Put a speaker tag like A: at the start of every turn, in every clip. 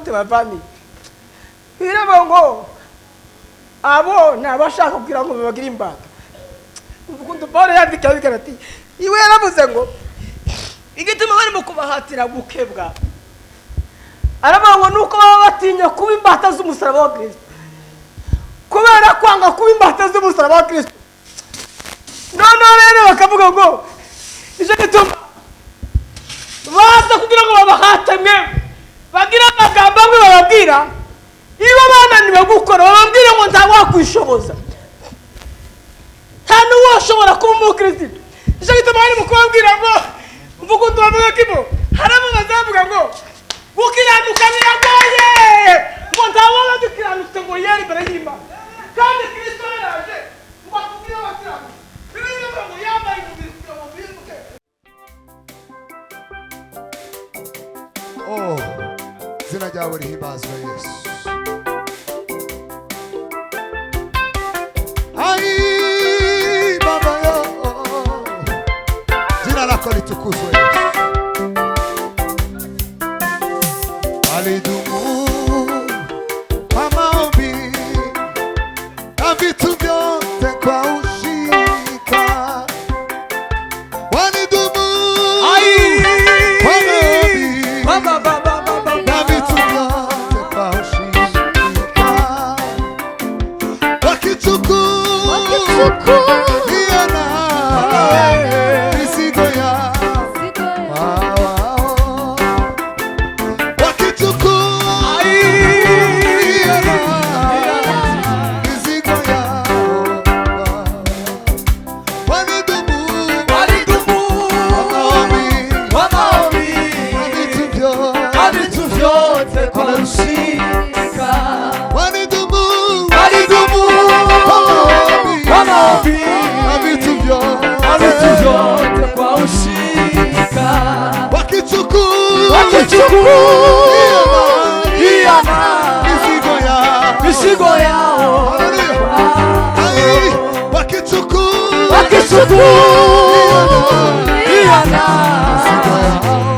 A: gute bavani bireba ngo abo nabashaka kugira ngo bagire imbata ubukundu Paul yandika ati iwe yaravuze ngo igituma bari mu kubahatira gukebwa aravuga ngo nuko baba batinya kuba imbata z'umusaraba wa Kristo kubera kwanga kuba imbata z'umusaraba wa Kristo none rero bakavuga ngo ije gituma baza kugira ngo babahatemwe bagira amagambo amwe bababwira iyo bananiwe gukora bababwira ngo nta wakwishoboza nta n'uwashobora kuba umukristo ije gituma bari mu kubabwira ngo mvuga utubavuga kibo haramo bazavuga ngo gukiranuka biragoye ngo ntawe dukiranutse ngo yari imbere y'Imana kandi Kristo yaraje ngo atubwire abakiranuka bibiliya ngo yambaye umubiri kugira ngo bimuke.
B: Oh, zina ryawe rihimbazwe Yesu. Ai baba yo, zina lako litukuzwe Yesu. Alidumu kwa maombi na vitu vyote kwa ushirika. Walidumu kwa maombi na vitu vyote kwa ushirika. Wakichukua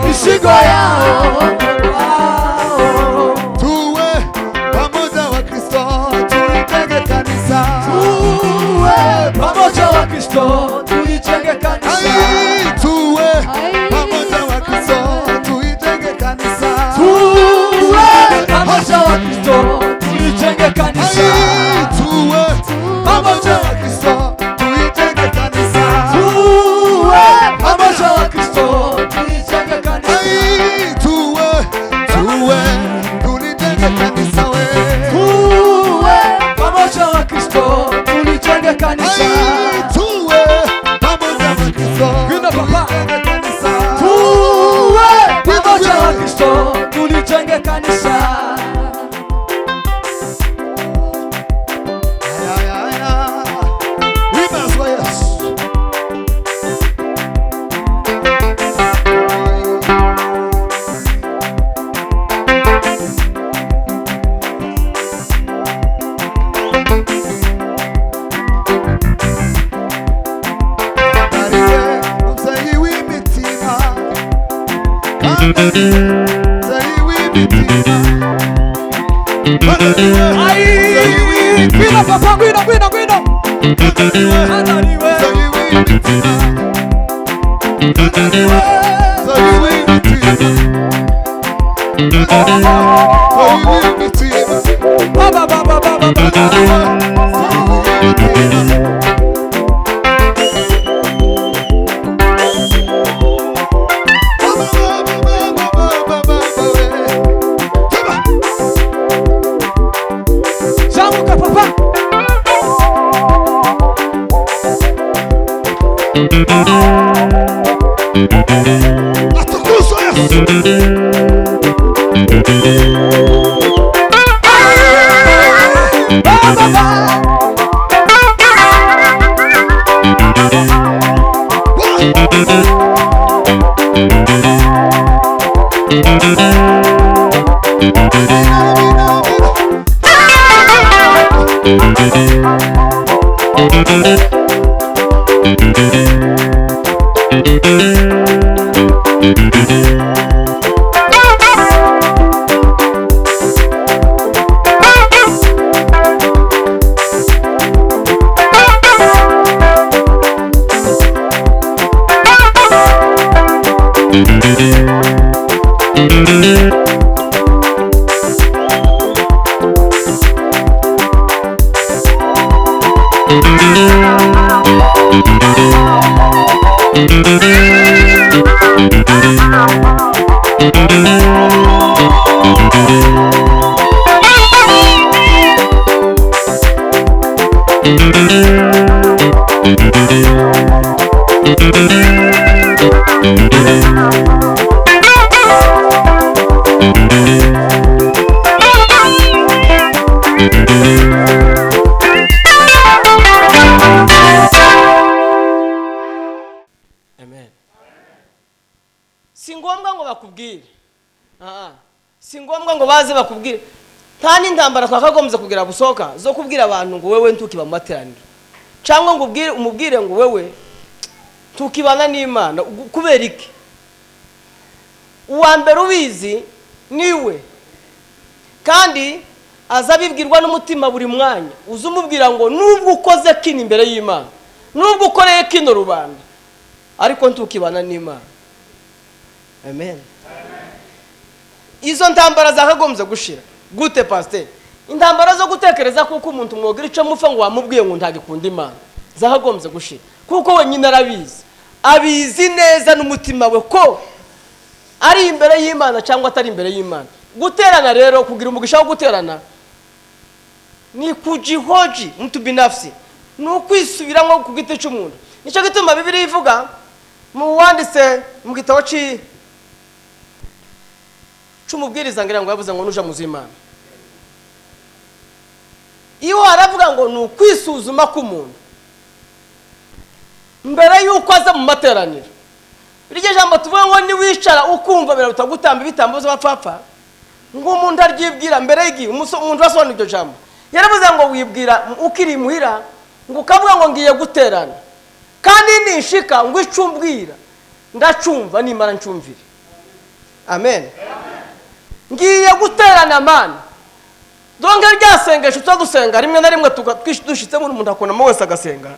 B: mizigo yao. Tuwe pamoja wa Kristo tulijenge kanisa. Tuwe pamoja wa Kristo tulijenge kanisa. Tuwe pamoja wa Kristo tulijenge kanisa. Tuwe pamoja wa Kristo tulijenge kanisa. Tuwe pamoja wa Kristo tulijenge kanisa. Tuwe pamoja wa Kristo tulijenge kanisa. Tuwe tulijenge kanisa we. Tuwe pamoja wa Kristo tulijenge kanisa. Tuwe pamoja wa Kristo tulijenge kanisa. Tuwe pamoja wa Kristo tulijenge kanisa. Guido papà, Guido.
A: Si ngombwa ngo bakubwire, si ngombwa ngo baze bakubwire. Nta n'intambara twakagombye kugira busoka zo kubwira abantu ngo wewe ntukiba mu materaniro, cyangwa ngo umubwire ngo wewe tukibana n'Imana. Kubera iki? Uwa mbere ubizi niwe, kandi azabibwirwa n'umutima buri mwanya. Uzumubwira ngo nubwo ukoze kino imbere y'Imana, nubwo ukoreye kino rubanda, ariko ntukibana n'Imana. Amen. Izo ntambara zakagombye gushira gute pastor? Intambara zo gutekereza kuko umuntu mwogira ico mupfa ngo wamubwiye ngo ntagikunda Imana zakagombye gushira, kuko we nyine abizi neza n'umutima we ko ari imbere y'Imana cyangwa atari imbere y'Imana. Guterana rero, kugira umugisha wo guterana ni kujihoji mtu binafsi, n'ukwisubiramo ku giti cy'umuntu. Nicyo gituma Bibiliya ivuga mu wanditse mu gitabo cy'umubwiriza ngira ngo yavuze ngo nuja muzimana. Iyo aravuga ngo n'ukwisuzuma k'umuntu mbere yuko aza mu materaniro. Iryo jambo tuvuga ngo ni wicara ukumva bera utagutamba ibitambo z'abapfapfa ngo umuntu aryibwira mbere y'igi umuntu wasona iryo jambo. Yaravuze ngo wibwira ukiri muhira ngo ukavuga ngo ngiye guterana, kandi nishika ngo icumbwira ndacumva nimara ncumvire. Amen. Ngiye guterana mana. Donge ryasengesho twagusenga rimwe na rimwe dushitse mu umuntu akona mo wese agasenga.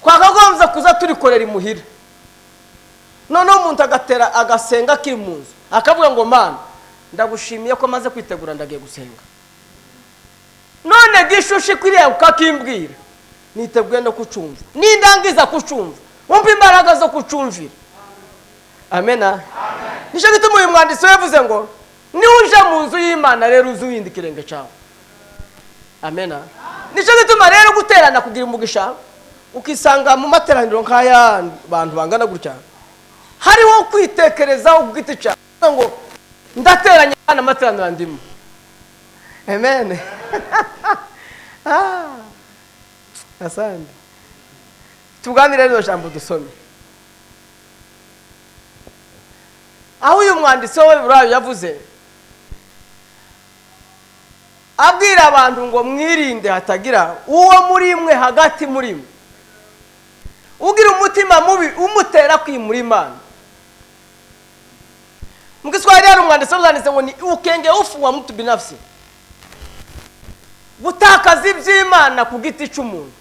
A: Twakagombye kuza turikorera imuhira. None umuntu agatera agasenga kiri mu nzu akavuga ngo mana ndagushimiye ko maze kwitegura ndagiye gusenga. None gishushi kwiriye ukakimbwira niteguye no kucumva, nindangiza kucumva umva imbaraga zo kucumvira. Amen. Amen. Nisho gituma uyu mwanditsi yavuze ngo ni uje mu nzu y'Imana rero uzuyindi kirenge cyawe. Amen. Nisho gituma rero guterana kugira umugisha ukisanga mu materaniro nk'aya bantu bangana gutya, hariho kwitekerezaho ku giti cyawe ngo ndateranya ana materaniro ndimo. Amen. Asante. Tuganire rero jambo dusome. Aho uyu mwanditsi w'Ibrahim yavuze abwira abantu ngo mwirinde hatagira uwo muri mwe hagati muri mwe ugira umutima mubi umutera kwimura Imana. Mu Kiswahili hari umwanditsi wanditse ngo ni ukenge ufu wa mtu binafsi, gutakaza iby'Imana ku giti cy'umuntu.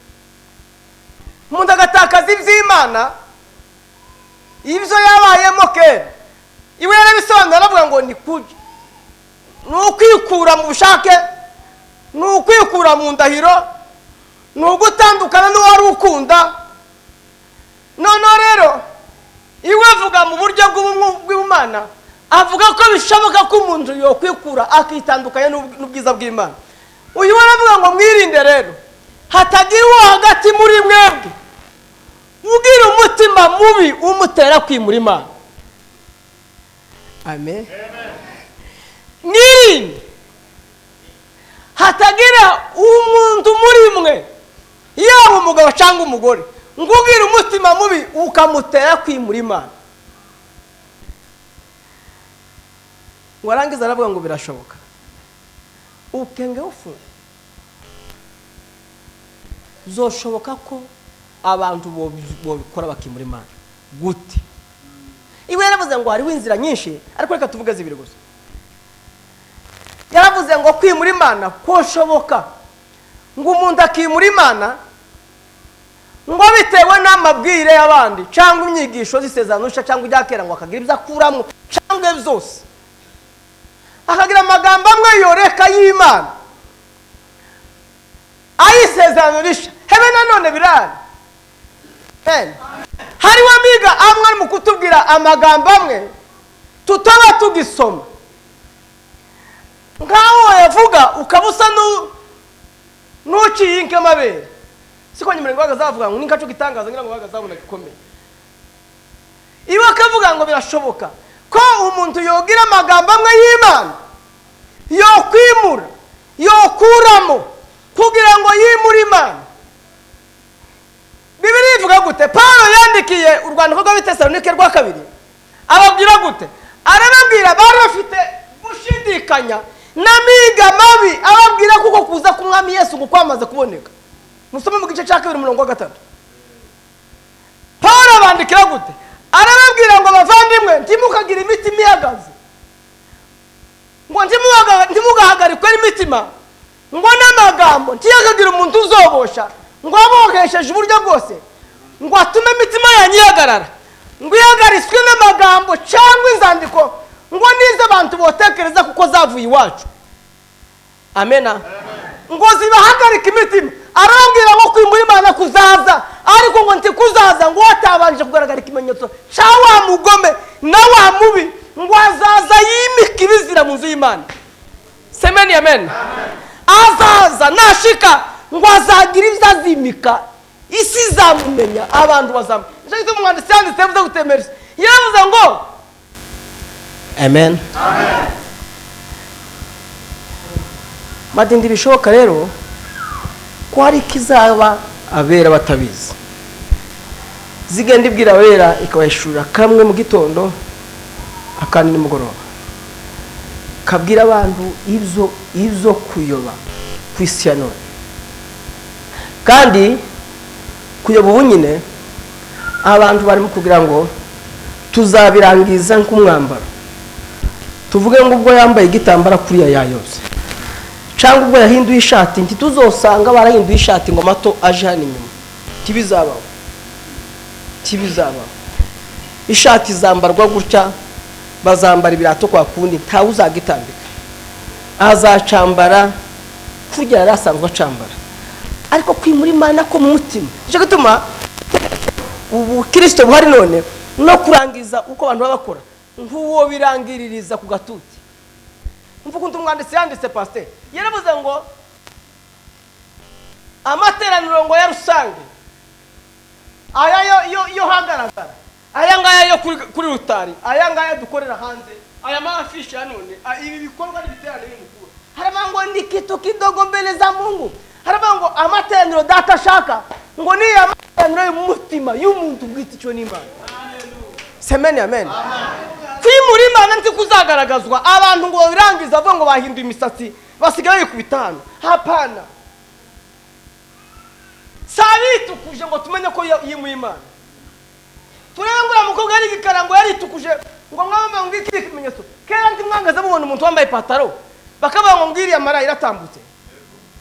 A: Umuntu agatakaza iby'Imana ibyo yabayemo kera. Iwe yarabisobanura aravuga ngo ni kuji, n'ukwikura mu bushake, n'ukwikura mu ndahiro, n'ugutandukana n'uwari ukunda. None rero iwe avuga mu buryo bw'Imana, avuga ko bishoboka ko umuntu yokwikura akitandukanya n'ubwiza bw'Imana. Uyu aravuga ngo mwirinde rero hatagira uwo hagati muri mwebwe ugira umutima mubi umutera kwimura Imana. Amen. Mwirinde hatagira umuntu muri mwe, yaba umugabo cyangwa umugore, ngo ugira umutima mubi ukamutera kwimura Imana. Warangiza aravuga ngo birashoboka. Ukenge ufu zoshoboka ko abantu bobikora bakimura Imana gute? Iwe yaravuze ngo hariho inzira nyinshi, ariko reka tuvuge zibiri gusa. Yaravuze ngo kwimura Imana ko shoboka ngo umuntu akimura Imana ngo bitewe n'amabwire y'abandi cyangwa inyigisho z'isezerano cyangwa ibyakera ngo akagira ibyo akuramo cyangwa byose akagira amagambo amwe yoreka y'Imana ayisezerano rishya hebe nanone birari hariho amiga amwe ari mu kutubwira amagambo amwe tutaba tugisoma nkaho yavuga ukabusa n'uciyinke amabere siko nyuma ngo bagazavuga ngo ninkaco gitangaza ngira ngo bagazabona gikomeye iwe akavuga ngo birashoboka ko umuntu yogira amagambo amwe y'Imana yokwimura yokuramo kugira ngo yimure Imana. Bibiliya ivuga gute? Paulo yandikiye urwandiko rw'Abatesalonike rwa 2 ababwira gute? Arababwira bari bafite gushidikanya n'amiga mabi ababwira kuko kuza kumwami Yesu ngo kwamaze kuboneka. Musome mu gice cya 2:3. Paulo abandikira gute? Arababwira ngo bavandimwe ntimukagira imitima ihagaze, ngo ntimugahagarikwe n'imitima, ngo n'amagambo ntiyakagira umuntu uzobosha ngo abohesheje uburyo bwose ngo atume imitima yanyu ihagarara, ngo ihagariswe n'amagambo cyangwa inzandiko ngo nize abantu botekereza kuko zavuye iwacu. Amena. Ngo zibahagarika imitima. Arambwira ngo kwimura Imana kuzaza, ariko ngo ntikuzaza ngo watabanje kugaragara ikimenyetso cya wa mugome na wa mubi ngo azaza yimika ibizira mu nzu y'Imana. Semeni amen. Azaza nashika ngo azagira ibyo azimika, isi zamumenya, abantu bazamenya. Nicyo gituma umwanditsi yanditse yavuze gutemereza, yavuze ngo amen. Amen. Madindi bishoboka rero ko hari kizaba abera batabizi, zigenda ibwira abera ikabashura kamwe mu gitondo akandi nimugoroba, kabwira abantu ibyo kuyoba kwisi ya none. Kandi kuyoba ubu nyine abantu barimo kugira ngo tuzabirangiza nk'umwambaro, tuvuge ngo ubwo yambaye igitambara kuriya yayose, cyangwa ubwo yahinduye ishati nti tuzosanga barahinduye ishati ngo mato aje hano inyuma. Kibizabaho, kibizabaho. Ishati zambarwa gutya, bazambara ibirato kwa kundi, ntawe uzagitambika, azacambara kurya yari asanzwe acambara. Ariko kwimura Imana ko mu mutima, nicyo gituma ubu Kristo buhari none no kurangiza uko abantu babakora nk'uwo birangiririza ku gatuti. Mvuga undi umwanditsi yanditse pasteur yaravuze ngo amateraniro ngo ya rusange aya yo hagaragara, aya ngaya yo kuri rutari, aya ngaya dukorera hanze, aya mafishi ya none, ibi bikorwa n'ibiterane y'umukuru, haraba ngo ndi kitu kidogo mbele za Mungu, haraba ngo amateraniro data shaka ngo ni amateraniro y'umutima y'umuntu bwite cyo n'Imana. Semeni amen. Kwimura Imana nti kuzagaragazwa abantu ngo birangiza avuga ngo bahinduye imisatsi basigaye kubitana. Hapana. Sabitukuje ngo tumenye ko yimuye Imana. Turengura mukobwa ari gikarango yari tukuje ngo mwamba ngiki ikimenyetso. Kera ndi mwangaza mubona umuntu wambaye ipataro bakaba ngo ngiri amara iratambutse.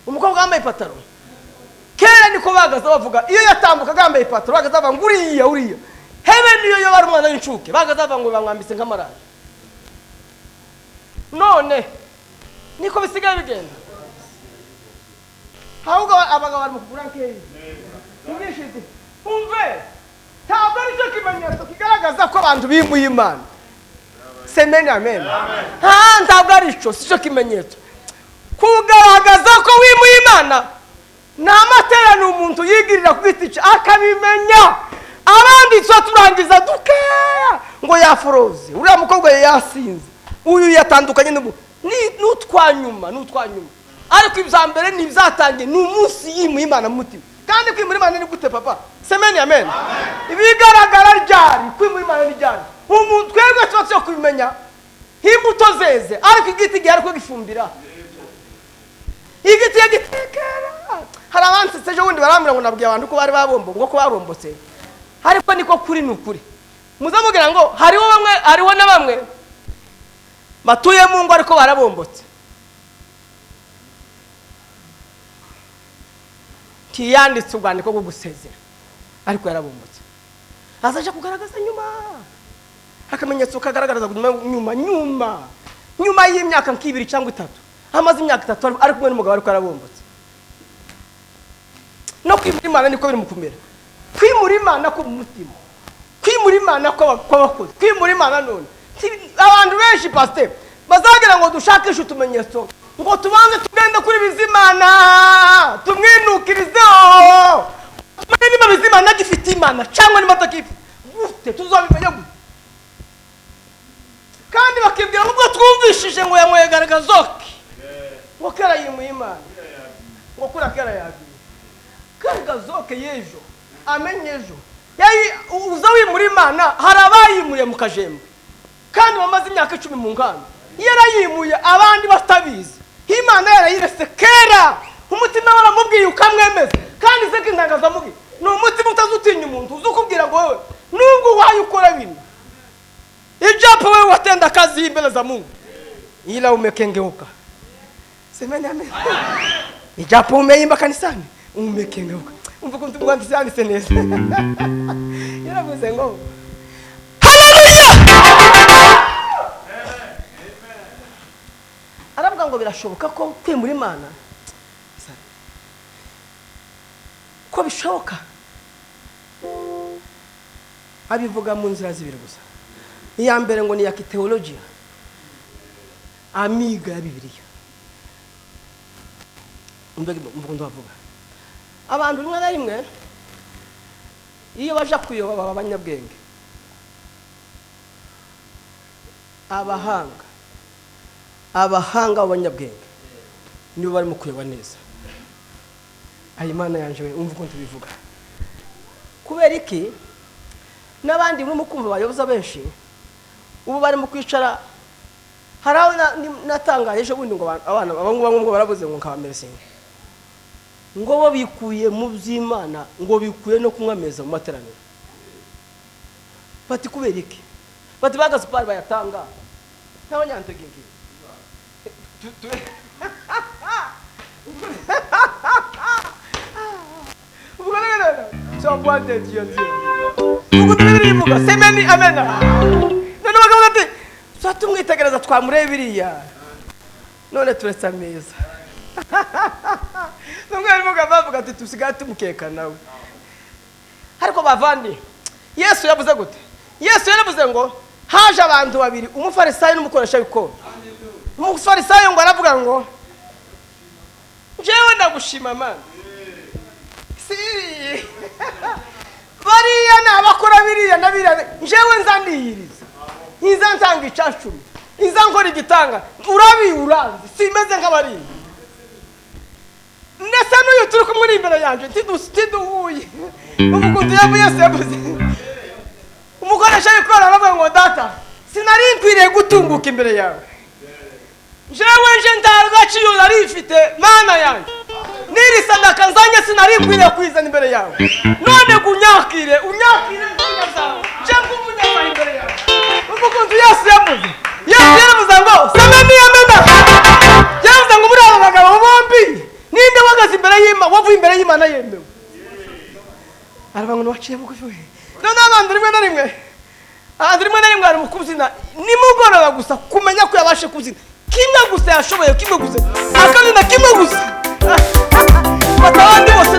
A: Umukobwa wambaye ipataro. Kera niko bagaza bavuga iyo yatambuka gambaye ipataro bagaza bavuga uriya. Hebe niyo yo bari umwana w'incuke bagaza bavuga ngo bamwambise nk'amarara. None niko bisigaye bigenda. Hauga abagabo bari mu kugura nkeyi. Nibishite. Umve. Ntabwo ari cyo kimenyetso kigaragaza ko abantu bimuye Imana. Semeni amen. Ntabwo ari cyo, si cyo kimenyetso. Kugaragaza ko wimuye Imana na amaterano umuntu yigirira ku giti cye akabimenya. Abandi twa turangiza dukeya ngo yaforoze. Uriya mukobwa yasinze. Uyu yatandukanye n'utwanyuma. Ariko ibya ni byatangiye n'umunsi yimuye Imana mu mutima. Kandi kwimura Imana ni gute papa? Semeni amen. Ibigaragara ryari kwimura Imana ni ryari? Umuntu twebwe cyo kubimenya imbuto zeze, ariko igiti gihe ariko gifumbira. Igiti yagitekera. Hari abansetse ejo wundi barambira ngo nabwiye abantu ko bari babombo ngo ko barombotse. Ariko niko kuri n'ukuri. Muzamugira ngo hariho na bamwe batuye mu ngo ariko barabombotse. Kiyanditse ubwandiko bwo gusezera. ariko yarabumbutse. Azaje kugaragaza nyuma akamenyetso kagaragaza nyuma y'imyaka nk'ibiri cyangwa 3, amaze imyaka 3 ari kumwe n'umugabo ariko yarabumbutse. No kwimura Imana niko biri mu kumera. Kwimura Imana ko mu mutima, kwimura Imana ko abakozi, kwimura Imana none abantu benshi pasteur bazagira ngo dushakishe utumenyetso ngo tubanze tugende kuri bizimana tumwinukirizeho niba bizimana gifite Imana cyangwa niba atakifite gute tuzabimenya gute? Kandi bakibwira ngo twumvishije ngo yamwe garagazoke ngo kera yimuye Imana ngo kura kera yagiye garagazoke yejo amenyejo uza wimura Imana harabayimuye mu kajembe kandi bamaze imyaka 10 mu ngano yarayimuye abandi batabizi. Imana yarayirese kera umutima waramubwiye ukamwemeza kandi se kintangaza mugi no umutima utazutinya umuntu uzukubwira ngo wewe nubwo wayukora bino ijapo wewe watenda kazi imbele za Mungu ila umekengeuka. Semeni amen. Ijapo umeimba kanisani umekengeuka. Umvuko mtu mwangisani senese. Yaravuze ngo aravuga ngo birashoboka ko kwimura Imana ko bishoboka. Abivuga mu nzira zibiri gusa. Iya mbere ngo ni ya theology amiga ya Bibiliya. Umvugo ndavuga abantu rimwe na rimwe iyo baje kuyoba abanyabwenge abahanga abanyabwenge nibo bari mu kuyoba neza. Ayi Imana yanje umvugo ntibivuga kubera iki nabandi muri mukumva bayoboza benshi ubu bari mu kwicara haraho natangaye ejo bundi ngo abana ngo barabuze ngo nkabameresinga ngo bo bikuye mu by'Imana ngo bikuye no kumwameza mu materaniro. Bati kubera iki? Bati bagasupari bayatanga naho nyantegingi semeni amena none bagabo ati tumwitegereza twamurebiriya none turetse ameza n'umwe mugabo bavuga ati tusigaye tumukeka nawe. Ariko bavandi Yesu yavuze gute? Yesu yaravuze ngo haje abantu babiri umufarisayo n'umukoresha w'ikoro. Umufarisayo ngo aravuga ngo jewe ndagushima Mana si bariya n'abakora biriya nabiriya jewe nzandiyiriza iza ntanga icacumi iza nkora igitanga uranzi simeze nk'abari ndetse n'uyu turi kumuri imbere yanje tiduhuye umukunzi yavuze umukoresha w'ikoro aravuga ngo data sinari nkwiriye gutunguka imbere yawe jewe nje ndagaciyo narifite Mana yanjye niri sadaka nzanye sinari nkwiriye kwizana imbere yawe none unyakire nzawe cyangwa umunyaza imbere yawe. Umukunzi Yesu yavuze ngo semeni amena yavuze ngo muri aba bagabo bombi ninde wagaze imbere y'Imana wavuye imbere y'Imana yemewe aravuga ngo waciye bugufi we none abandi rimwe na rimwe ari mu kubyina nimugoroba gusa kumenya ko yabashe kubyina kimwe gusa yashoboye kimwe gusa akandi na kimwe gusa batawandi bose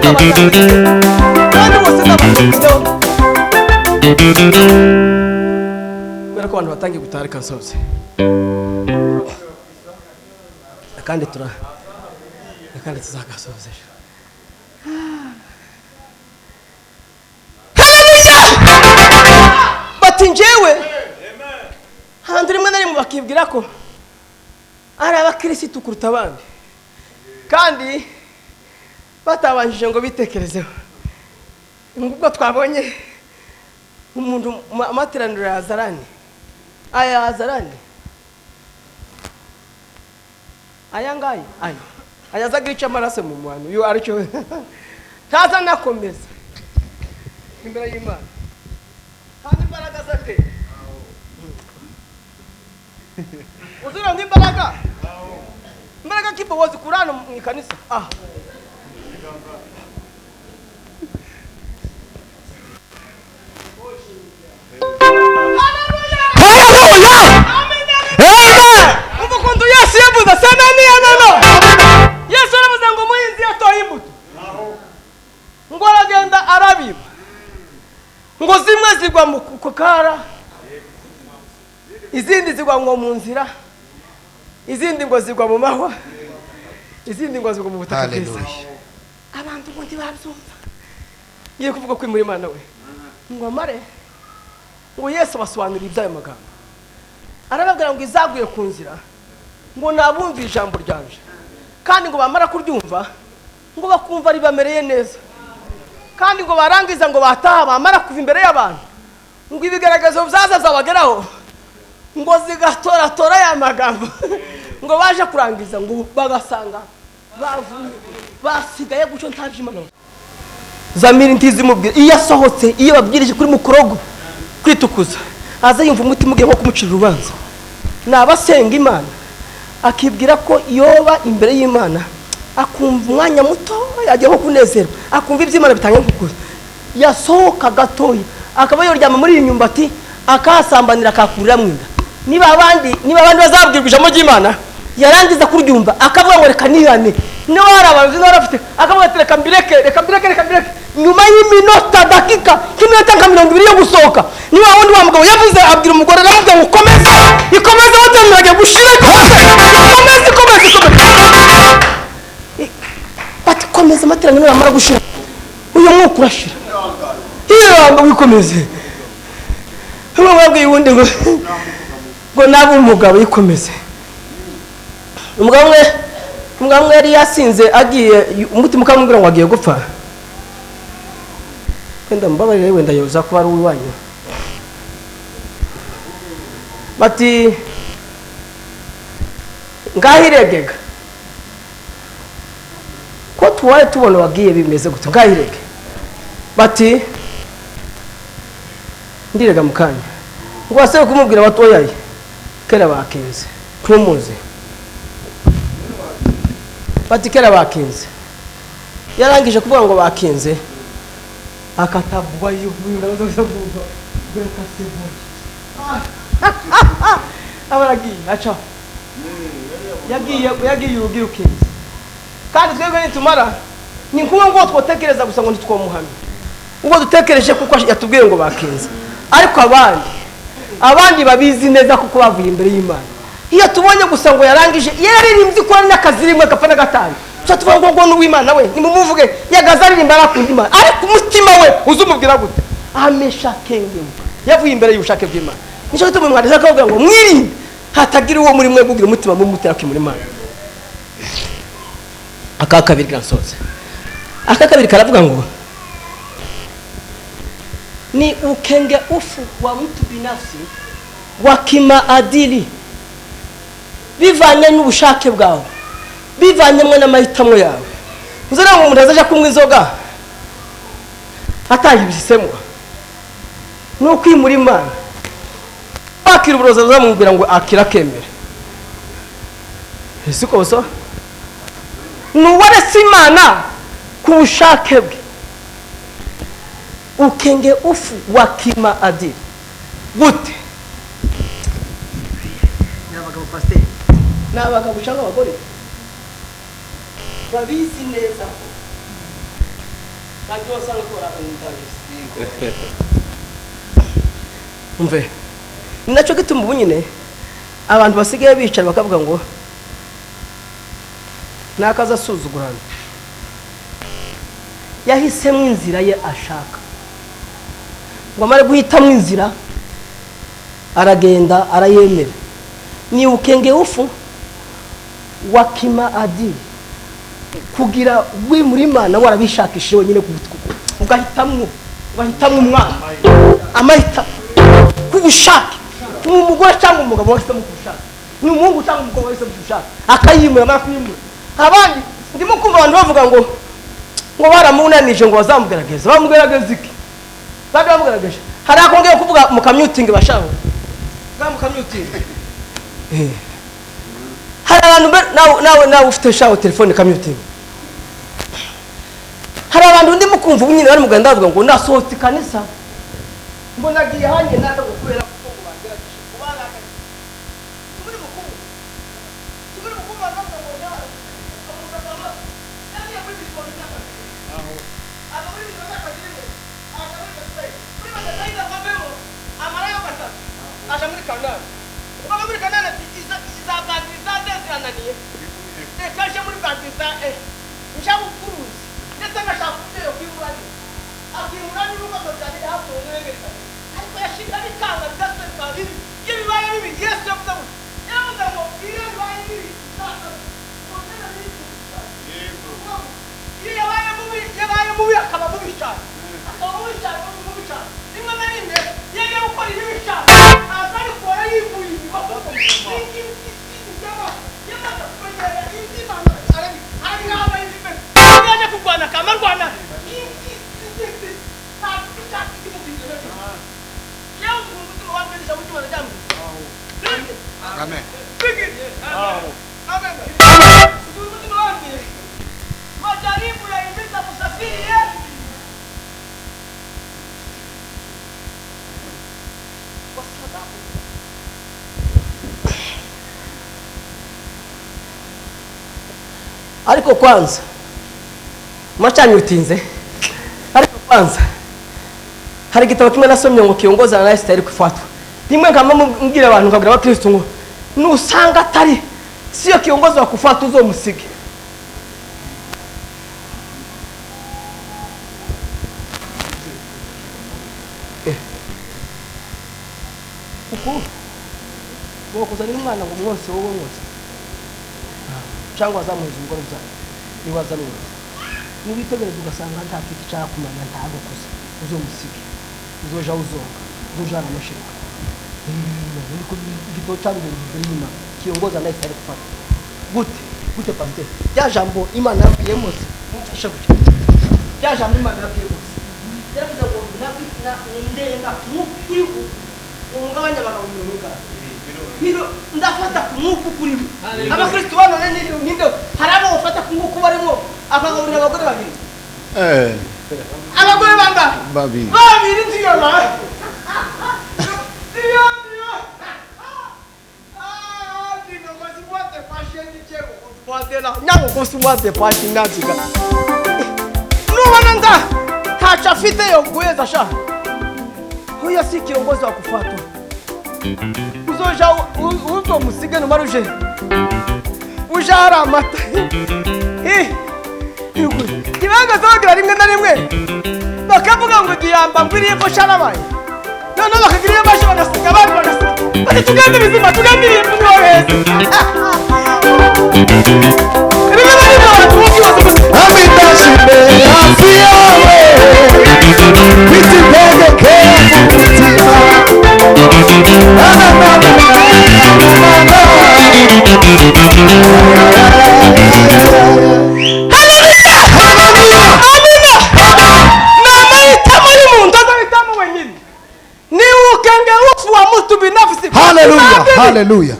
A: kubera ko abantu batangiye gutarika nsoze kandi tuzagasoza ejo. Bati njyewe handi rimwe na rimwe bakibwira ko ari abakirisitu kuruta abandi kandi batabanjije ngo bitekerezeho. Ngubwo twabonye umuntu amateraniro ya Azarani aya ngayo ayazagira icyo amaraso mu mwana uyu aricyo taza nakomeza imbere y'Imana kandi imbaraga zate uzira ngo imbaraga kibowozi kurana mu ikanisa zigwa ngo mu nzira, izindi ngo zigwa mu mahwa, izindi ngo zigwa mu butaka bwiza. Abantu ngo ntibabyumva. Ngiye kuvuga ko muri Imana we ngo amare ngo Yesu basobanurira ibyayo magambo, arababwira ngo izaguye ku nzira ngo nabumva ijambo ryanje, kandi ngo bamara kuryumva ngo bakumva ribamereye neza, kandi ngo barangiza ngo bataha bamara kuva imbere y'abantu ngo ibigaragazo byaza zabageraho ngo zigatoratora ya magambo ngo baje kurangiza ngo bagasanga basigaye gucyo ntajimana. Zamiri ntizimubwira iyo asohotse, iyo babwirije kuri mukorogo kwitukuza, aza yumva umutima ugiye nko kumucira urubanza. Nabasenga Imana akibwira ko yoba imbere y'Imana, akumva umwanya muto yagiye nko kunezerwa, akumva iby'Imana bitanga nk'ukuri. Yasohoka gatoya akaba yoryama muri iyi nyumbati, akasambanira akakurira mwinda. Niba abandi bazabwirwa ijambo ry'Imana, yarangiza kuryumva akavuga ngo reka nihane. Niba harabazi n'arafite akavuga ati reka mbireke. Nyuma y'iminota dakika nk'iminota nka 20 yo gusohoka, niba wundi wa mugabo yavuze abwira umugore aramubwira ngo ikomeze wataniraga gushira, bati komeza amateraniro yamara gushira, uyu mwuka urashira, iyo wikomeze. Hano babwiye wundi ngo nabo umugabo yikomeze. Umugabo umwe yari yasinze agiye umutima ukamubwira ngo agiye gupfa. Wenda mbabarire, wenda yoza kuba ari uwanyu. Bati ngahiregega ko tuwaye tubona wagiye bimeze gute, ngahirege. Bati ndirega mukanya ngo asebe kumubwira batoyaye kera bakinze kumuze. Bati kera bakinze, yarangije kuvuga ngo bakinze akatabwa y'ubwira bazavuga gweka seboye. Abaragiye acha yagiye urugira ukinze. Kandi twebwe nitumara ni nkuba ngo twotekereza gusa ngo ntitwomuhamye, ubwo dutekereje kuko yatubwiye ngo bakinze. Ariko abandi babizi neza kuko bavuye imbere y'Imana. Iyo tubonye gusa ngo yarangije yaririmbye ko n'akazi rimwe gapana gatanu, cyo tuvuga ngo n'uw'Imana we nimumuvuge yagazaririmba arakunda Imana, ariko umutima we uzumubwira gute amesha kenge yavuye imbere y'ubushake bw'Imana. Nico gituma umwanditsi akavuga ngo mwirinde hatagira uwo muri mwe gugira umutima mumutera ku muri Imana. Akakabiri kansoze, akakabiri karavuga ngo ni ukenge ufu wa mtu binafsi wa kimaadili, bivanye n'ubushake bwawe, bivanye mwe n'amahitamo yawe. Uzana ngo umuntu azaje kunywa inzoga atayibisemwa nuko imuri Imana, bakira uburoza bazamubwira ngo akira kemera. Siko so nuwarese Imana ku bushake bwe. Ukenge ufu wa kimaadili gute? N'abagabo pasteur n'abagabo cyangwa abagore babizi neza ko kandi wasanga ko arakundaje. Umve ninacho gituma ubunyine abantu basigaye bicara bakavuga ngo nakaza suzugurana. Yahisemo inzira ye ashaka, ngo amare guhitamo inzira aragenda arayemera. Ni ukenge ufu wa kimaadili, kugira wi muri Imana warabishakishije wenyine ugahitamo umwana amahita kubushaka. Umugore cyangwa umugabo wese mu kubushaka, ni umuhungu cyangwa umugabo wese mu kubushaka, akayimura makuyimura. Abandi ndimo kumva abantu bavuga ngo baramunanije ngo bazamugerageza. Bamugerageza iki? Bamugerageza hari akongeye kuvuga mu commuting bashaho mu commuting. Hari abantu nawe ufite shaho telefone commuting. Hari abantu ndimo kumva ubunyine bari muganda bavuga ngo nasohotse kanisa ngo nagiye hanjye nata gukorera kuko bagerageje kubana tumuri mukuru bavuga ngo yagiye kuri bishobora cyangwa aho muri bishobora cyangwa muri bashayida ngabemo amara yo gatatu aje muri kanani ubwo muri ariko kwanza mwacanye utinze, ariko kwanza hari igitabo kimwe nasomye ngo kiongoza na lifestyle kufuatwa. Nimwe kama mbwira abantu nkabwira abakristo ngo nusanga atari sio kiongozi wa kufuata uzomusige. Uko boko zari umwana ngo mwose wowe mwose cyangwa zamuzi umugore byawe nibaza neza nibitegereza ugasanga nta kintu cyakumanya ntago kusa uzomusige uzoja uzonga uzojana amashiruka niko gito cyangwa nyuma kiongoza naye cyari kufata gute pastor ya jambo imana yabwiye Mose mufasha gute ya jambo imana yabwiye Mose yavuze ngo na ndenga mukivu ungabanya bagabo mu ruga nido ndafata kumuku kuri abakristo bano nindo harabo ufata kumuku barimo akagaburira abagore babiri abagore banga babiri ndiyo ma ndiyo dino basi bote passion chego kutwatela nyango kusuwate passion nazika nubananda tacha fite yo kuweza sha huyo si kiongozi wa kufuatwa uzoja uzo musige no maruje ujara amata kibanga zogira rimwe na rimwe bakavuga ngo giyamba ngwiriye ko sharabaye none bakagiriye basho bagasiga abantu bagasiga bati tugende bizima tugambiriye kumwoheza rimwe na rimwe tuvuga
B: Abitashime hafi yawe bitibegeke Hallelujah.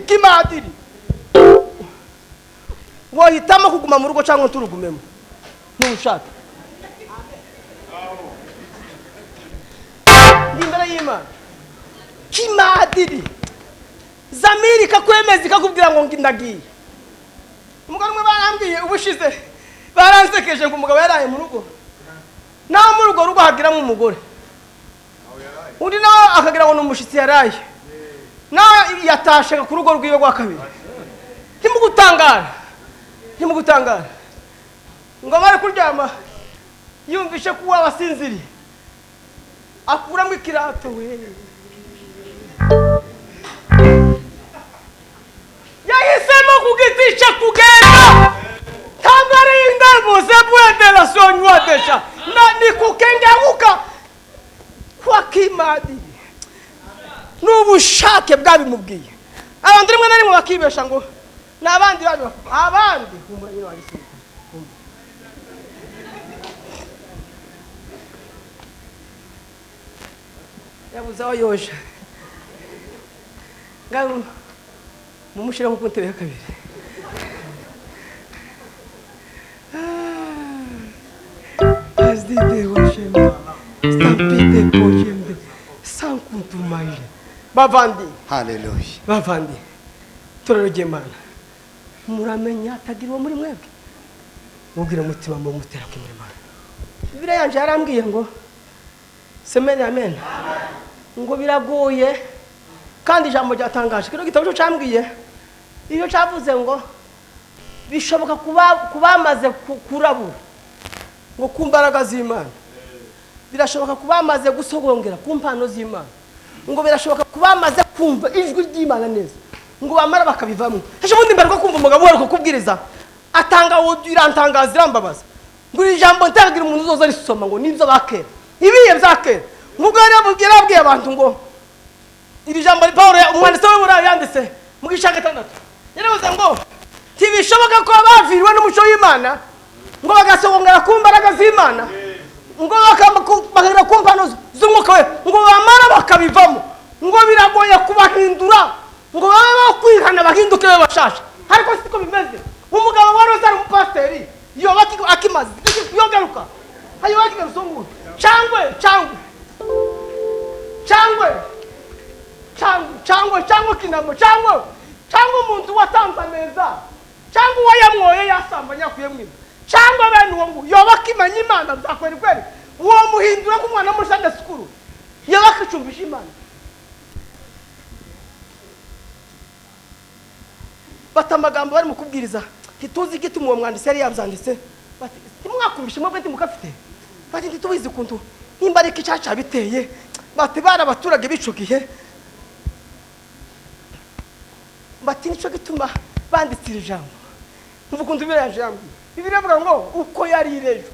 A: Kimaadili. Wahitamo kuguma mu rugo cyangwa turugumemo. Ntushaka. Ndimbere y'Imana. Kimaadili. Zamiri kakwemeza ikakubwira ngo ndagiye. Umugabo umwe barambwiye ubushize baransekeje ngo umugabo yaraye mu rugo. Naho mu rugo hagiramo umugore. Undi nawe akagira ngo n'umushitsi yaraye. Na yatashe ku rugo rwiwe rwa kabiri. Ntimugutangara. Ngo bari kuryama yumvishe kuwa abasinziri. Akuramo ikirato we. Yahisemo kugitisha kugenda. Tangari indemo zebuende la sonywa desha. Na nikukengeuka kwa Kimaadili. Nubushake bwabimubwiye abantu rimwe na rimwe bakibesha ngo nabandi abandi humura nyine wari siko yabuze aho yoje ngaho mumushira ku ntebe ya kabiri asdite washema stampite kojembe sankuntumaile bavandi
B: haleluya
A: bavandi turarogeye Imana muramenya atagirwa muri mwebwe mubwira mutima mu mutera ku Imana Bibiliya yanje yarambwiye ngo semene amen ngo biragoye kandi ijambo ryatangaje kino gitabo cyo cyambwiye iyo cyavuze ngo bishoboka kubamaze kurabura ngo kumbaraga z'Imana birashoboka kubamaze gusogongera ku mpano z'Imana ngo birashoboka kubamaze kumva ijwi ry'Imana neza ngo bamara bakabivamo ejo bundi mbarwa kumva umugabo wari kukubwiriza atanga irantangaza irambabaza ngo ijambo ntagira umuntu uzoza risoma ngo nizo bakera ibiye byakera ngubwo yarabwiye abantu ngo iri jambo Paulo umwanditsi w'Uburayi yanditse mu gishaka 6 yaravuze ngo tibishoboka ko abaviriwe n'umuco w'Imana ngo bagasogongera ku mbaraga z'Imana ngo bakagira ku mpano z'umwuka we ngo bamara bakabivamo ngo biragoye kubahindura ngo babe bakwihana bahinduke bashasha ariko siko bimeze umugabo wari uzari umupasteri yo akimaze yogaruka ayo wakiga rusongo changwe kinamo changwe umuntu watanza neza changwe uwo yamwoye yasambanya kuyemwima cyangwa bene uwo ngo yoba kimanya Imana nzakwera kweri uwo muhindura ko umwana muri Sunday school yoba kicumbisha Imana batamagambo bari mu kubwiriza ntituzi igituma uwo mwanditsi yari yabyanditse bati timwakumvishe mwe beti mukafite bati ntitubizi kuntu nimba ari kicaca biteye bati bara abaturage bicugiye bati nico gituma banditse ijambo mvuga kuntu bira jambo biravuga ngo uko yari irejo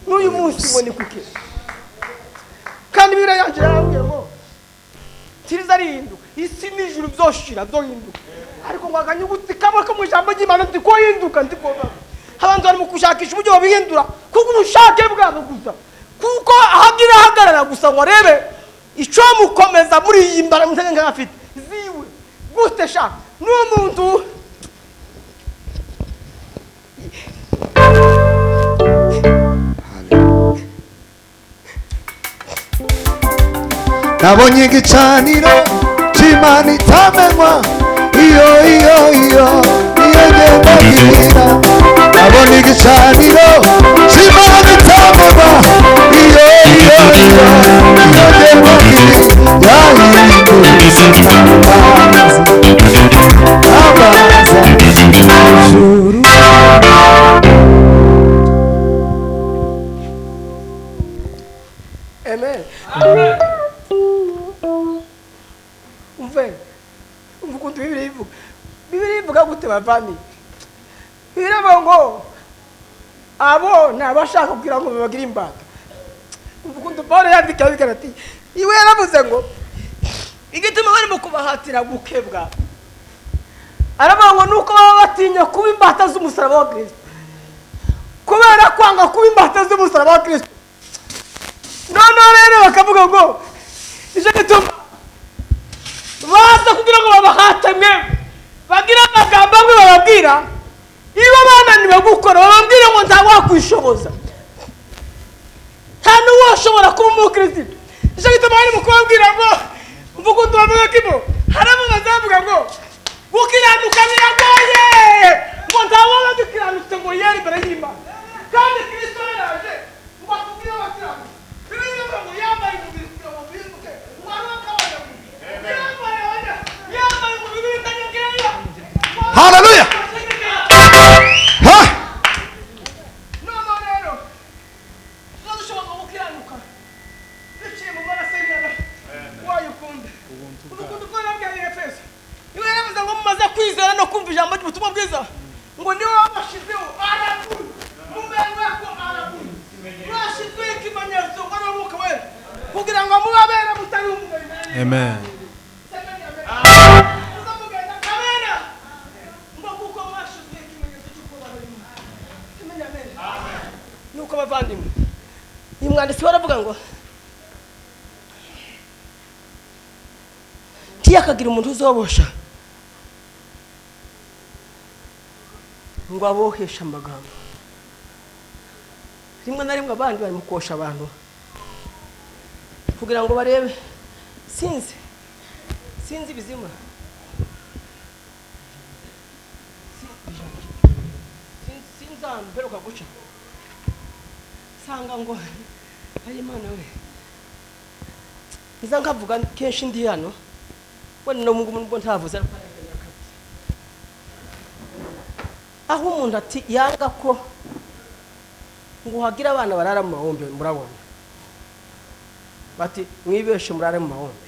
A: n'uyu munsi ngo ni kuke kandi bira yanje yambwiye ngo tiriza rihinduka isi n'ijuru byoshira byohinduka ariko ngo akanyuguti kamwe ko mu jambo ry'Imana ndiko hinduka ndiko abantu bari mu kushakisha uburyo babihindura kuko ubushake bwabo gusa kuko ahagira hagarara gusa ngo rebe ico mukomeza muri iyi mbara mutenge ngafite ziwe gute sha n'umuntu
B: nabonye igicaniro c'Imana itamenwa iyo ngenda girira nabonye igicaniro c'Imana itamenwa iyo ngenda girira abaza ijuru
A: amen ukuntu Bibiri ivuga gute bavani bireba ngo abo nabashaka kugira ngo babagire imbata ukuntu Paulo yandika ati iwe yaravuze ngo igituma bari mu kubahatira gukebwa aravuga ngo nuko baba batinya kuba imbata z'umusaraba wa Kristo kubera kwanga kuba imbata z'umusaraba wa Kristo none rero bakavuga ngo ije gituma baza kugira ngo babahate mwe bagira amagambo amwe bababwira iyo bananiwe gukora bababwira ngo nta wakwishoboza nta n'uwashobora kuba umukristo ije gituma bari mu kubabwira ngo mvuga undi bavuga kibo haramo bazavuga ngo gukiranuka biragoye ngo ntawe dukiranutse ngo yari imbere y'Imana kandi Kristo yaraje ngo atubwire abakiranuka bibiri ngo yambaye umubiri kugira ngo bihinduke ngo aruka yambaye umubiri utanyogeya
B: haleluya
A: no rero dushobora gukiranuka biciye mu maraso y'Imana wayukunda urukundo ko nabwiye Efeso iwe yaravuze ngo mumaze kwizera no kumva ijambo ry'ubutumwa bwiza ngo niwe wabashizeho araburi mumenye ko araburi bashizeho ikimenyetso ari umwuka wera kugira ngo mubabere mutari umugabo
B: amen
A: uzamugenda kabera ngo kuko mwashizeho ikimenyetso cy'uko barimo kimenya amen nuko bavandimwe uyu mwanditsi waravuga ngo ntiyakagira umuntu uzobosha ngo aboheshe amagambo rimwe na rimwe abandi bari mu kosha abantu kugira ngo barebe sinzi bizima sinzambe beruka guca sanga ngo ari Imana we nza nkavuga kenshi ndi hano wenda no ngo ntavuze aho umuntu ati yanga ko ngo hagira abana barara mu mahombe murabona bati mwibeshe murare mu mahombe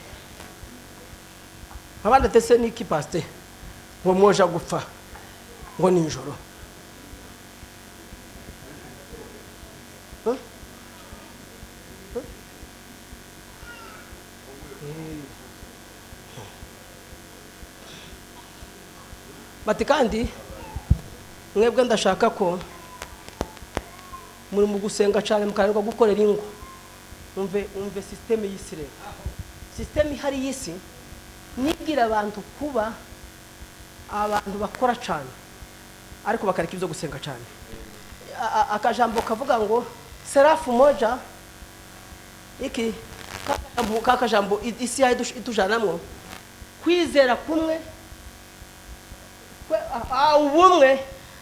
A: abandi atese niki pastor ngo mwoja gupfa ngo ninjoro bati kandi mwebwe ndashaka ko muri mu gusenga cyane mukanirwa gukorera ingo umve systeme y'isire systeme ihari y'isi nigira abantu kuba abantu bakora cyane ariko bakareka ibyo gusenga cyane akajambo kavuga ngo serafu moja iki kakajambo isi ya itujanamwo kwizera kumwe ubumwe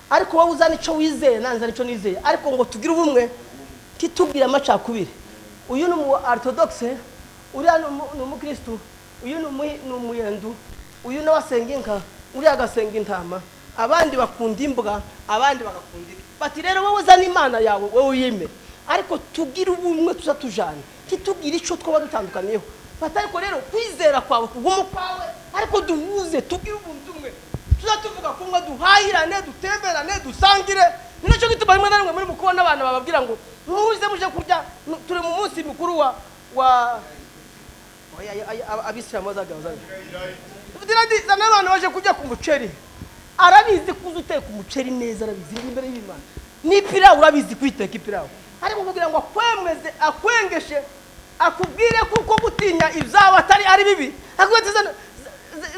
A: ariko wowe uzana ico wizeye nanza nico nizeye ariko ngo tugire ubumwe kitubwira amacakubiri uyu ni mu orthodoxe uriya ni umukristo uyu ni umuyendu uyu nawe asenga inka uriya agasenga intama abandi bakunda imbwa abandi bagakunda bati rero wowe uzana imana yawe wowe uyime ariko tugire ubumwe tuzatujana kitubwira ico twaba dutandukaniyeho bati ariko rero kwizera kwawe kugumu kwawe ariko duhuze tugire ubuntu umwe tuzatuvuga kumwe duhahirane dutemberane dusangire ninaco gituma rimwe na rimwe muri mukubona abana bababwira ngo muze muje kurya turi mu munsi mukuru wa abisilamu bazagaza diradi zana abantu baje kujya ku muceri arabizi kuza uteka umuceri neza arabizi imbere y'Imana ni pirawu urabizi kwiteka ipirawu ariko kugira ngo akwemeze akwengeshe akubwire kuko gutinya ibyawe atari ari bibi akwete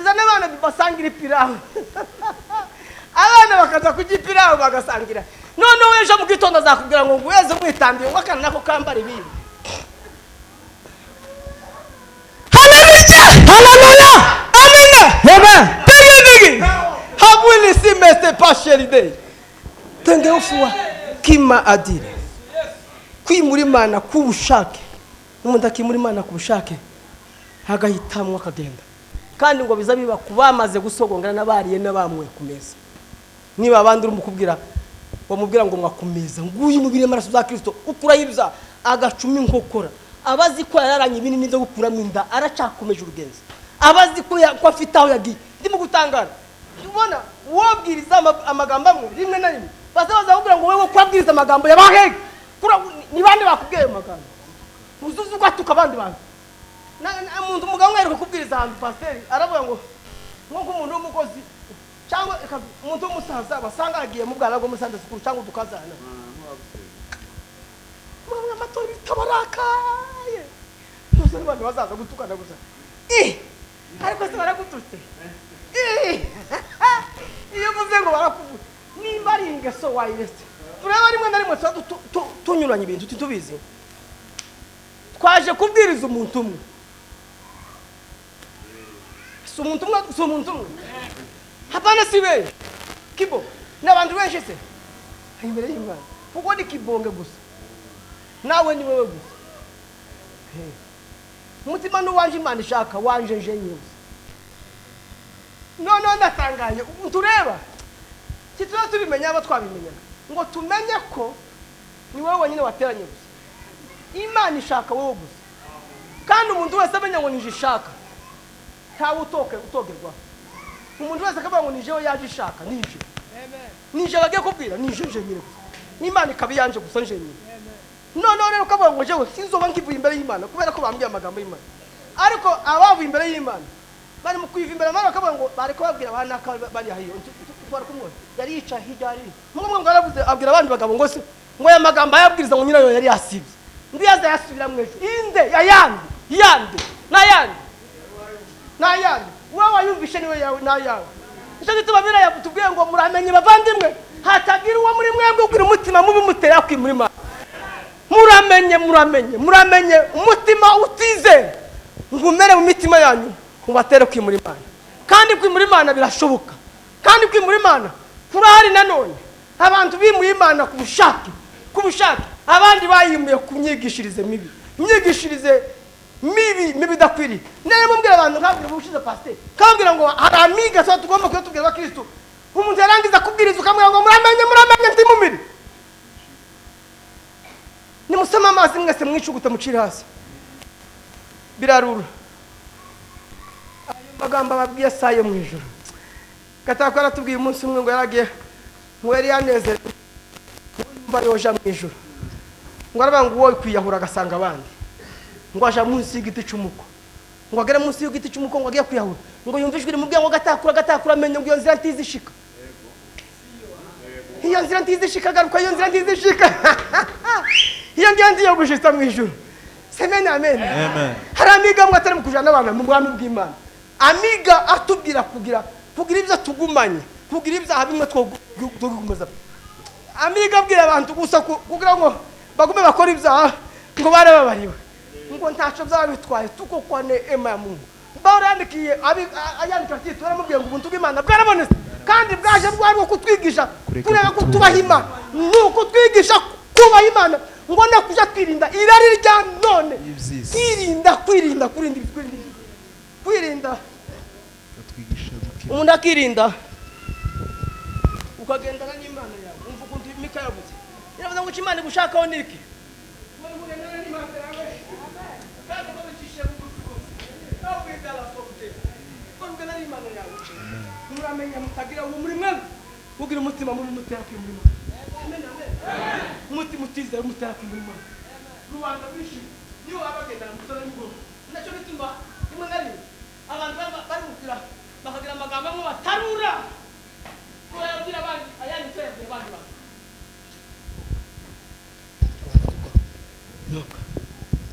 A: zana abana basangira ipirawu abana bakaza kujya ipirawu bagasangira none weje mu gitondo azakubwira ngo ngweze mwitandiye ngo akana nako kambara ibibi
C: Hallelujah. Amen.
A: Digi habwili simeste pasheride tenge ufuwa kima adire kwimura Imana kubushake umuntu akimura Imana kubushake hagahitamwa akagenda kandi ngo biza biba kubamaze gusogongana nabariye nabamwe kumeza niba abandi urumukubwira bamubwira ngo mwakumeza nguyu mubire maraso za Kristo ukura yibza agacuma inkokora abazi ko yararanye ibinini byo gukuramo inda aracakomeje urugenzi abazi ko afite aho yagiye ndimo gutangara ubona wobwiriza amagambo amwe rimwe na rimwe bazabaza kugira ngo wewe kwabwiriza amagambo yabahege kura ni bande bakubwiye amagambo uzuzu ko tukabandi bantu na umuntu umugabo mwereka kubwiriza ahantu pasteur aravuga ngo umuntu w'umukozi cyangwa umuntu w'umusaza basanga agiye mu bwana bwo musande sukuru cyangwa dukazana mwana amatori tabarakaye nose abantu bazaza gutukana gusa ariko se baragututse iyo muze ngo barakuvuga nimba ari ingeso wayirese tureba rimwe na rimwe tunyuranye ibintu tutubizi twaje kubwiriza umuntu umwe si umuntu umwe hapana sibe kibo n'abantu benshi se imbere y'Imana kuko ni kibonge gusa nawe ni wewe gusa umutima n'uwanje Imana ishaka wanje nje nyuze no ndatangaye tureba kitwa tubimenya aba twabimenya ngo tumenye ko ni wewe wenyine wateranye gusa Imana ishaka wowe gusa kandi umuntu wese amenya ngo nije ishaka ntawe utogerwa umuntu wese akavuga ngo nije yaje ishaka nije nije bagiye kubwira nije nje nyine gusa Imana ikabi yanje gusa nje nyine no rero ukavuga ngo jewe sinzoba nkivuye imbere y'Imana kubera ko bambwiye amagambo y'Imana ariko abavuye imbere y'Imana bari mu kwiva imbere y'Imana bakavuga ngo bari ko babwira abana bari ahiyo twara kumwe yari yica hijari mumwe ngo aravuze abwira abandi bagabo ngo se ngo ya magambo ayabwiriza ngo nyirayo yari yasibye ngo yaza yasubira mwejo inde yandi nayandi wowe wayumvishe niwe yawe nayawe icyo gituma biraya tubwiye ngo muramenye bavandimwe hatagira uwo muri mwebwe ugira umutima mubi mutera kwimura Imana muramenye umutima utize ngo umere mu mitima yanyu mubatere kwimura Imana kandi kwimura Imana birashoboka kandi kwimura Imana kurahari nanone abantu bimuye Imana kubushake abandi bayimuye kunyigishirize mibi imyigishirize mibi dakwiri nene mumbwira abantu nkabwira ubushize pasteur kambwira ngo hari amiga so tugomba kuyatubwira Kristo umuntu yarangiza kubwiriza ukamwira ngo muramenye ndimumiri ni musema amazi mwese mwicuguta mucira hasi birarura ayo magambo babwiye saye mu ijuru gatako aratubwiye umunsi umwe ngo yaragiye ngo yari yanezere mba yoja mu ijuru ngo aravuga ngo wowe kwiyahura agasanga abandi ngo aja munsi y'igiti cy'umuko ngo agere munsi y'igiti cy'umuko ngo agiye kwiyahura ngo yumvishwe rimubwiye ngo gatakura amenye ngo iyo nzira ntizishika iyo nzira ntizishika garuka iyo nzira ntizishika iyo ngendi yo gushitsa mu ijuru semene amen hari amiga mwe atari mukujana abana mu bwami bw'Imana amiga atubwira kugira ibyo tugumanye kugira ibyaha bimwe twogukomeza amiga abwira abantu gusa kugira ngo bagume bakora ibyaha ngo barababariwe ngo ntaco byaba bitwaye tuko kwane ema ya Mungu barandikiye ayandika ati turamubwiye ngo ubuntu bw'Imana bwarabonetse kandi bwaje bwari kutwigisha kureba ko tubaha Imana nuko twigisha kubaha Imana ngo nakuja kwirinda irari rya none kwirinda umuntu akirinda ukagendana n'Imana yawe umva ukuntu Mika yavuze yaravuze ngo Imana gushakaho niki muramenya mutagira uwo muri mwe ugira umutima muri mutera kwimurima umutima utizera umutera kwimurima rubanda bishi niyo abagenda mutara ngo nacyo bituma rimwe na rimwe abantu bari gukira bakagira amagambo amwe batarura kubera abandi ayandi twebwe abandi bantu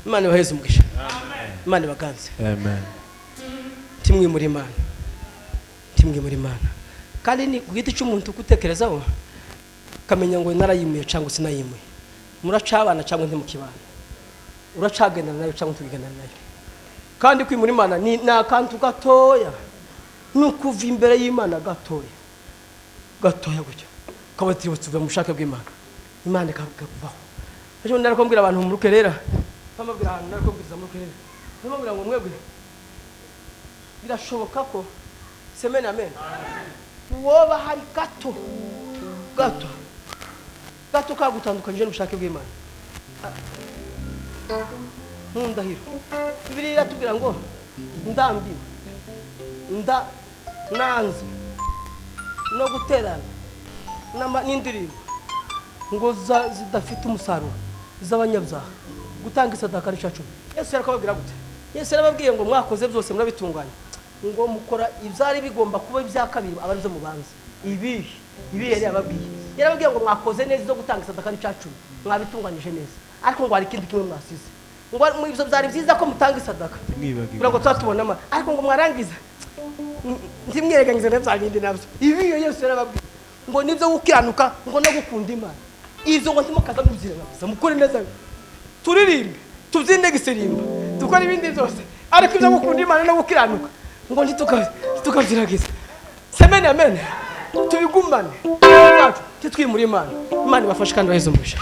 A: Imana baheze umugisha Imana baganze
C: amen
A: timwe muri Imana kandi ni kugiti cy'umuntu kutekerezaho kamenya ngo narayimuye cyangwa sinayimuye muracabana cyangwa ntimukibana uracagendana nayo cyangwa tugigendana nayo kandi kwimura Imana ni nakantu gatoya nukuva imbere y'Imana gatoya gutyo kabatiriwe tuve mu bushake bw'Imana Imana ikakuvaho ejo narakombwira abantu mu rukerera bamabwira ahantu narakombwiriza mu rukerera bamabwira ngo mwebwe birashoboka ko semena amen woba hari gato kagutandukanyije n'ubushake bw'Imana nkundahiro Bibiliya iratubwira ngo ndambiwe nanze no guterana n'indirimbo ngo zidafite umusaruro z'abanyabyaha gutanga isadaka n'icacumi Yesu yarakababwira gute Yesu yarababwiye ngo mwakoze byose murabitunganya ngo mukora ibyari bigomba kuba ibya kabiri abarizo mubanze ibi yari yarababwiye ngo mwakoze neza zo gutanga isadaka n'icacumi mwabitunganyije neza ariko ngo hari ikindi kimwe mwasize ngo mu ibyo byari byiza ko mutanga isadaka kugira ngo twatubonama ariko ngo mwarangiza ntimwiregangize n'byagindi nabyo ibi Yesu yarababwiye ngo nibyo gukiranuka ngo no gukunda Imana izo ngo ntimukaza mubyiragaza mukore neza turirimbe tubyinde giserimba dukora ibindi byose ariko ibyo gukunda Imana no gukiranuka ngo ntitukabyiragize semene amen tubigumane titwimura Imana ibafashe kandi baheze umugisha